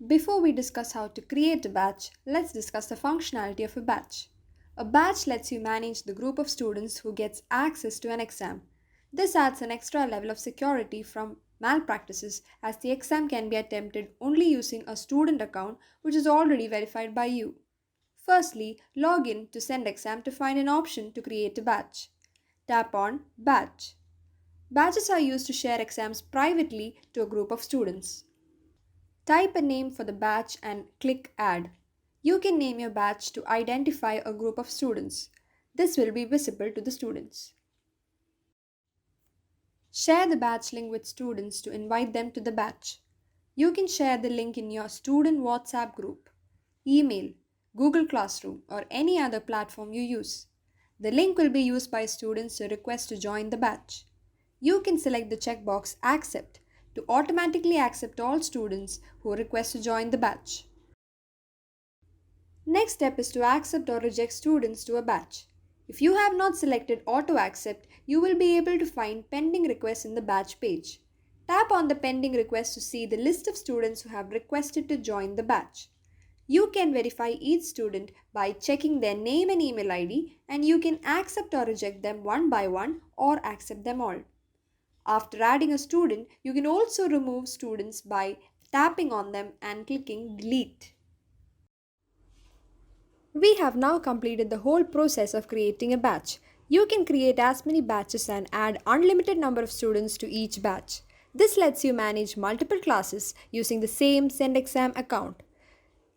Before we discuss how to create a batch, let's discuss the functionality of a batch. A batch lets you manage the group of students who gets access to an exam. This adds an extra level of security from malpractices as the exam can be attempted only using a student account which is already verified by you. Firstly, log in to SendExam to find an option to create a batch. Tap on Batch. Batches are used to share exams privately to a group of students. Type a name for the batch and click Add. You can name your batch to identify a group of students. This will be visible to the students. Share the batch link with students to invite them to the batch. You can share the link in your student WhatsApp group, email, Google Classroom, or any other platform you use. The link will be used by students to request to join the batch. You can select the checkbox Accept to automatically accept all students who request to join the batch. Next step is to accept or reject students to a batch. If you have not selected Auto Accept, you will be able to find pending requests in the batch page. Tap on the pending request to see the list of students who have requested to join the batch. You can verify each student by checking their name and email ID, and you can accept or reject them one by one or accept them all. After adding a student, you can also remove students by tapping on them and clicking delete. We have now completed the whole process of creating a batch. You can create as many batches and add unlimited number of students to each batch. This lets you manage multiple classes using the same SendExam account.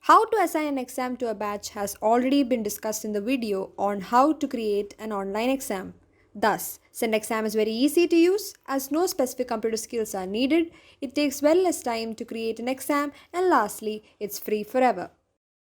How to assign an exam to a batch has already been discussed in the video on how to create an online exam. Thus, SendExam is very easy to use as no specific computer skills are needed, it takes well less time to create an exam, and lastly, it's free forever.